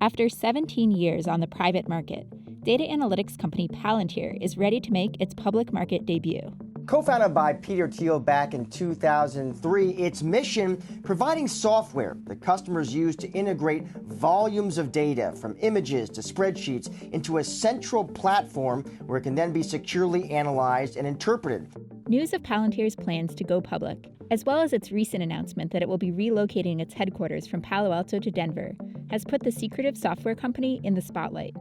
After 17 years on the private market, data analytics company Palantir is ready to make its public market debut. Co-founded by Peter Thiel back in 2003, its mission, providing software that customers use to integrate volumes of data from images to spreadsheets into a central platform where it can then be securely analyzed and interpreted. News of Palantir's plans to go public, as well as its recent announcement that it will be relocating its headquarters from Palo Alto to Denver, has put the secretive software company in the spotlight.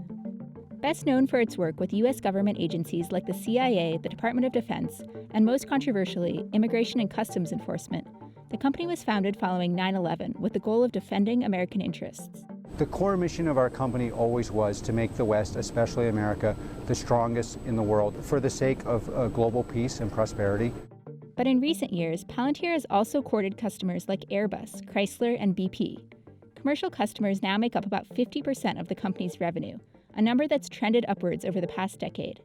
Best known for its work with U.S. government agencies like the CIA, the Department of Defense, and most controversially, Immigration and Customs Enforcement, the company was founded following 9/11 with the goal of defending American interests. The core mission of our company always was to make the West, especially America, the strongest in the world for the sake of global peace and prosperity. But in recent years, Palantir has also courted customers like Airbus, Chrysler, and BP. Commercial customers now make up about 50% of the company's revenue, a number that's trended upwards over the past decade.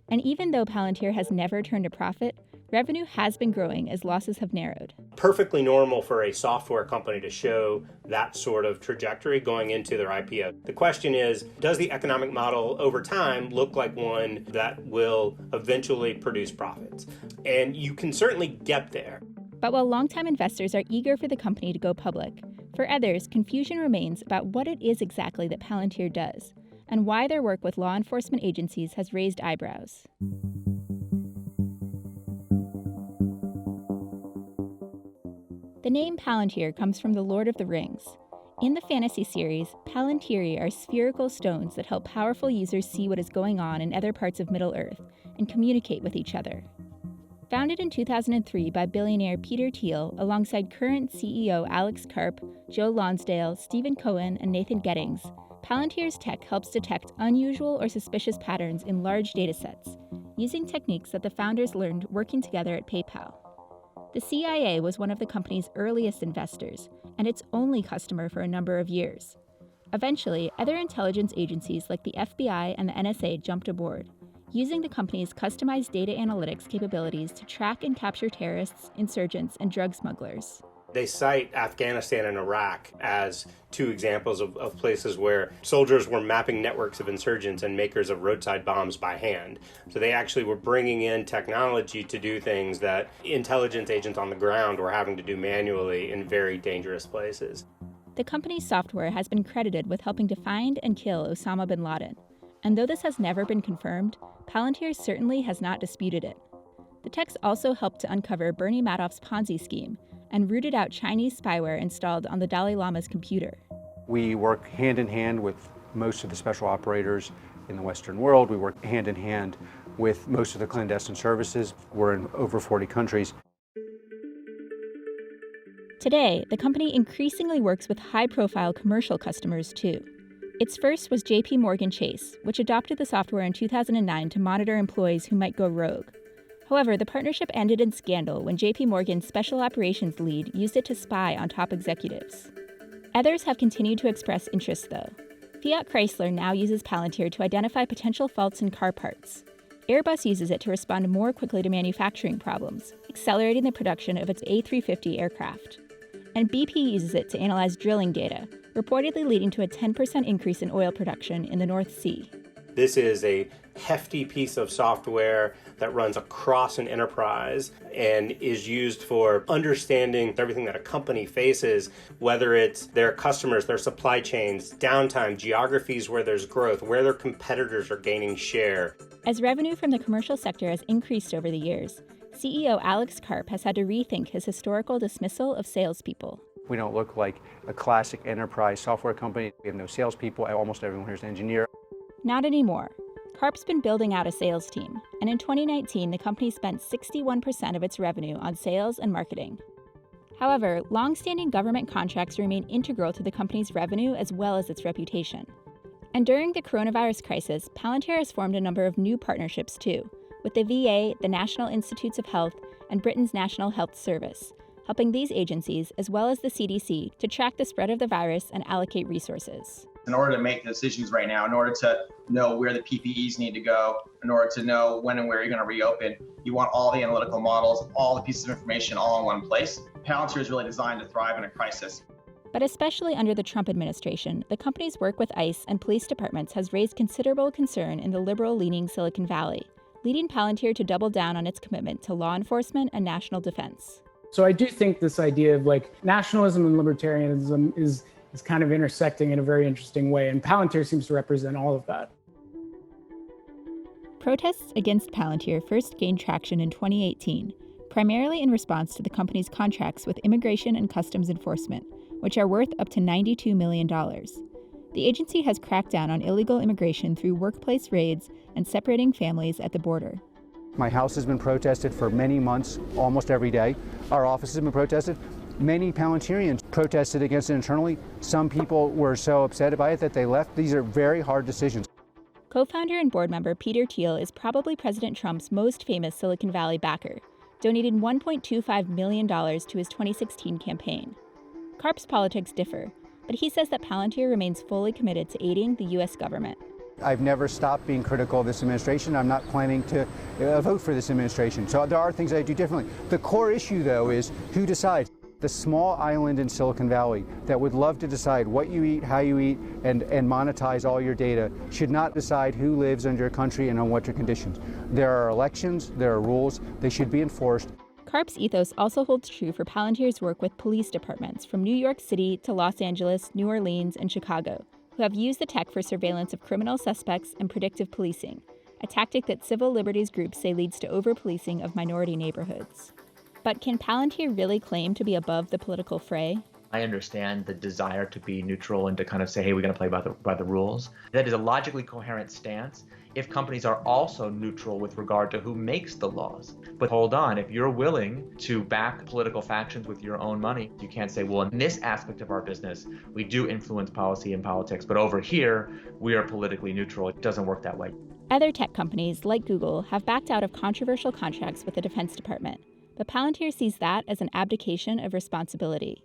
And even though Palantir has never turned a profit, revenue has been growing as losses have narrowed. Perfectly normal for a software company to show that sort of trajectory going into their IPO. The question is, does the economic model over time look like one that will eventually produce profits? And you can certainly get there. But while longtime investors are eager for the company to go public, for others, confusion remains about what it is exactly that Palantir does, and why their work with law enforcement agencies has raised eyebrows. The name Palantir comes from The Lord of the Rings. In the fantasy series, Palantiri are spherical stones that help powerful users see what is going on in other parts of Middle-earth and communicate with each other. Founded in 2003 by billionaire Peter Thiel alongside current CEO Alex Karp, Joe Lonsdale, Stephen Cohen, and Nathan Gettings, Palantir's tech helps detect unusual or suspicious patterns in large datasets, using techniques that the founders learned working together at PayPal. The CIA was one of the company's earliest investors, and its only customer for a number of years. Eventually, other intelligence agencies like the FBI and the NSA jumped aboard, using the company's customized data analytics capabilities to track and capture terrorists, insurgents, and drug smugglers. They cite Afghanistan and Iraq as two examples of places where soldiers were mapping networks of insurgents and makers of roadside bombs by hand. So they actually were bringing in technology to do things that intelligence agents on the ground were having to do manually in very dangerous places. The company's software has been credited with helping to find and kill Osama bin Laden. And though this has never been confirmed, Palantir certainly has not disputed it. The techs also helped to uncover Bernie Madoff's Ponzi scheme and rooted out Chinese spyware installed on the Dalai Lama's computer. We work hand in hand with most of the special operators in the Western world. We work hand in hand with most of the clandestine services. We're in over 40 countries. Today, the company increasingly works with high-profile commercial customers too. Its first was JP Morgan Chase, which adopted the software in 2009 to monitor employees who might go rogue. However, the partnership ended in scandal when JP Morgan's special operations lead used it to spy on top executives. Others have continued to express interest, though. Fiat Chrysler now uses Palantir to identify potential faults in car parts. Airbus uses it to respond more quickly to manufacturing problems, accelerating the production of its A350 aircraft. And BP uses it to analyze drilling data, reportedly leading to a 10% increase in oil production in the North Sea. This is a hefty piece of software that runs across an enterprise and is used for understanding everything that a company faces, whether it's their customers, their supply chains, downtime, geographies where there's growth, where their competitors are gaining share. As revenue from the commercial sector has increased over the years, CEO Alex Karp has had to rethink his historical dismissal of salespeople. We don't look like a classic enterprise software company. We have no salespeople. Almost everyone here is an engineer. Not anymore. Karp's been building out a sales team, and in 2019, the company spent 61% of its revenue on sales and marketing. However, long-standing government contracts remain integral to the company's revenue as well as its reputation. And during the coronavirus crisis, Palantir has formed a number of new partnerships too, with the VA, the National Institutes of Health, and Britain's National Health Service, helping these agencies, as well as the CDC, to track the spread of the virus and allocate resources. In order to make decisions right now, in order to know where the PPEs need to go, in order to know when and where you're going to reopen, you want all the analytical models, all the pieces of information all in one place. Palantir is really designed to thrive in a crisis. But especially under the Trump administration, the company's work with ICE and police departments has raised considerable concern in the liberal-leaning Silicon Valley, leading Palantir to double down on its commitment to law enforcement and national defense. So I do think this idea of nationalism and libertarianism is kind of intersecting in a very interesting way, and Palantir seems to represent all of that. Protests against Palantir first gained traction in 2018, primarily in response to the company's contracts with Immigration and Customs Enforcement, which are worth up to $92 million. The agency has cracked down on illegal immigration through workplace raids and separating families at the border. My house has been protested for many months, almost every day. Our office has been protested. Many Palantirians protested against it internally. Some people were so upset by it that they left. These are very hard decisions. Co-founder and board member Peter Thiel is probably President Trump's most famous Silicon Valley backer, donating $1.25 million to his 2016 campaign. Karp's politics differ, but he says that Palantir remains fully committed to aiding the U.S. government. I've never stopped being critical of this administration. I'm not planning to vote for this administration. So there are things I do differently. The core issue, though, is who decides. The small island in Silicon Valley that would love to decide what you eat, how you eat, and monetize all your data should not decide who lives in your country and on what your conditions. There are elections, there are rules, they should be enforced. Karp's ethos also holds true for Palantir's work with police departments from New York City to Los Angeles, New Orleans, and Chicago, who have used the tech for surveillance of criminal suspects and predictive policing, a tactic that civil liberties groups say leads to over-policing of minority neighborhoods. But can Palantir really claim to be above the political fray? I understand the desire to be neutral and to kind of say, hey, we're going to play by the rules. That is a logically coherent stance if companies are also neutral with regard to who makes the laws. But hold on, if you're willing to back political factions with your own money, you can't say, well, in this aspect of our business, we do influence policy and politics, but over here, we are politically neutral. It doesn't work that way. Other tech companies, like Google, have backed out of controversial contracts with the Defense Department. But Palantir sees that as an abdication of responsibility.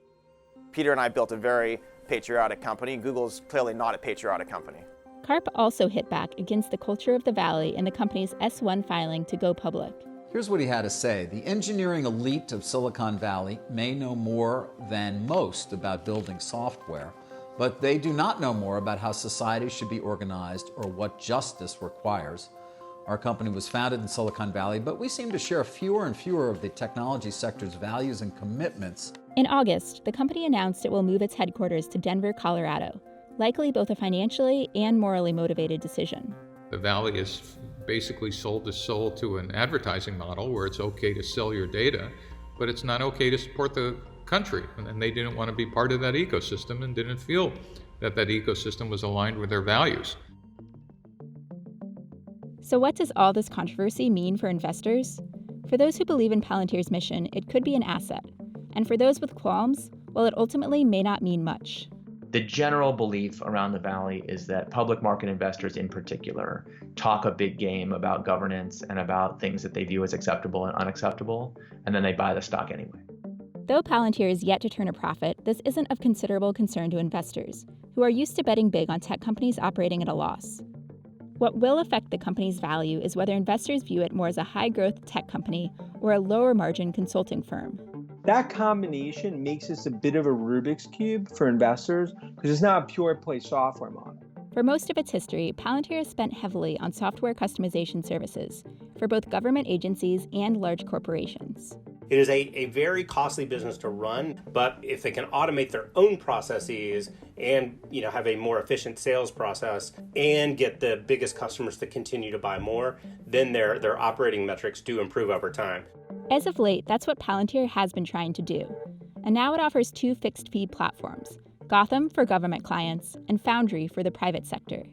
Peter and I built a very patriotic company. Google's clearly not a patriotic company. Karp also hit back against the culture of the Valley in the company's S-1 filing to go public. Here's what he had to say. The engineering elite of Silicon Valley may know more than most about building software, but they do not know more about how society should be organized or what justice requires. Our company was founded in Silicon Valley, but we seem to share fewer and fewer of the technology sector's values and commitments. In August, the company announced it will move its headquarters to Denver, Colorado, likely both a financially and morally motivated decision. The Valley is basically sold its soul to an advertising model where it's okay to sell your data, but it's not okay to support the country. And they didn't want to be part of that ecosystem and didn't feel that that ecosystem was aligned with their values. So what does all this controversy mean for investors? For those who believe in Palantir's mission, it could be an asset. And for those with qualms, well, it ultimately may not mean much. The general belief around the Valley is that public market investors in particular talk a big game about governance and about things that they view as acceptable and unacceptable, and then they buy the stock anyway. Though Palantir is yet to turn a profit, this isn't of considerable concern to investors, who are used to betting big on tech companies operating at a loss. What will affect the company's value is whether investors view it more as a high-growth tech company or a lower-margin consulting firm. That combination makes this a bit of a Rubik's Cube for investors because it's not a pure-play software model. For most of its history, Palantir has spent heavily on software customization services for both government agencies and large corporations. It is a very costly business to run, but if they can automate their own processes and have a more efficient sales process and get the biggest customers to continue to buy more, then their operating metrics do improve over time. As of late, that's what Palantir has been trying to do. And now it offers two fixed-fee platforms, Gotham for government clients and Foundry for the private sector.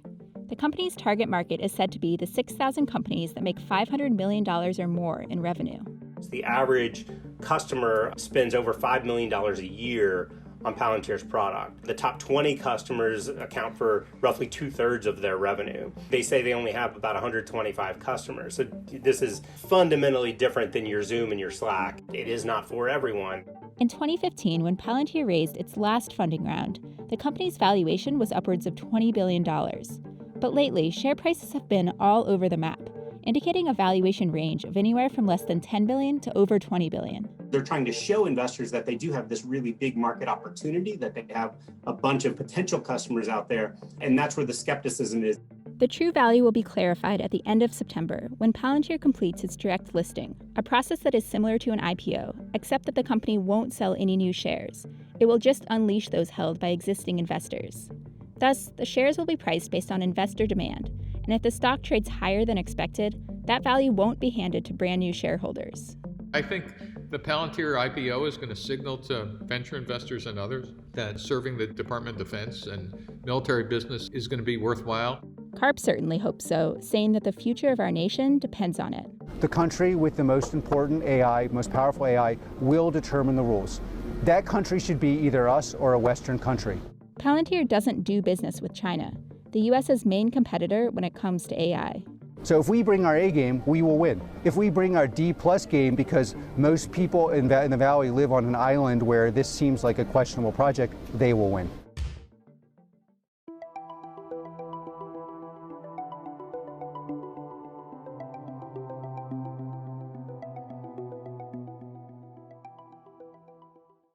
The company's target market is said to be the 6,000 companies that make $500 million or more in revenue. The average customer spends over $5 million a year on Palantir's product. The top 20 customers account for roughly 2/3 of their revenue. They say they only have about 125 customers. So this is fundamentally different than your Zoom and your Slack. It is not for everyone. In 2015, when Palantir raised its last funding round, the company's valuation was upwards of $20 billion. But lately, share prices have been all over the map, indicating a valuation range of anywhere from less than $10 billion to over $20 billion. They're trying to show investors that they do have this really big market opportunity, that they have a bunch of potential customers out there, and that's where the skepticism is. The true value will be clarified at the end of September when Palantir completes its direct listing, a process that is similar to an IPO, except that the company won't sell any new shares. It will just unleash those held by existing investors. Thus, the shares will be priced based on investor demand, and if the stock trades higher than expected, that value won't be handed to brand new shareholders. I think the Palantir IPO is going to signal to venture investors and others that serving the Department of Defense and military business is going to be worthwhile. Karp certainly hopes so, saying that the future of our nation depends on it. The country with the most important AI, most powerful AI, will determine the rules. That country should be either us or a Western country. Palantir doesn't do business with China, the U.S.'s main competitor when it comes to AI. So if we bring our A game, we will win. If we bring our D+ game, because most people in the Valley live on an island where this seems like a questionable project, they will win.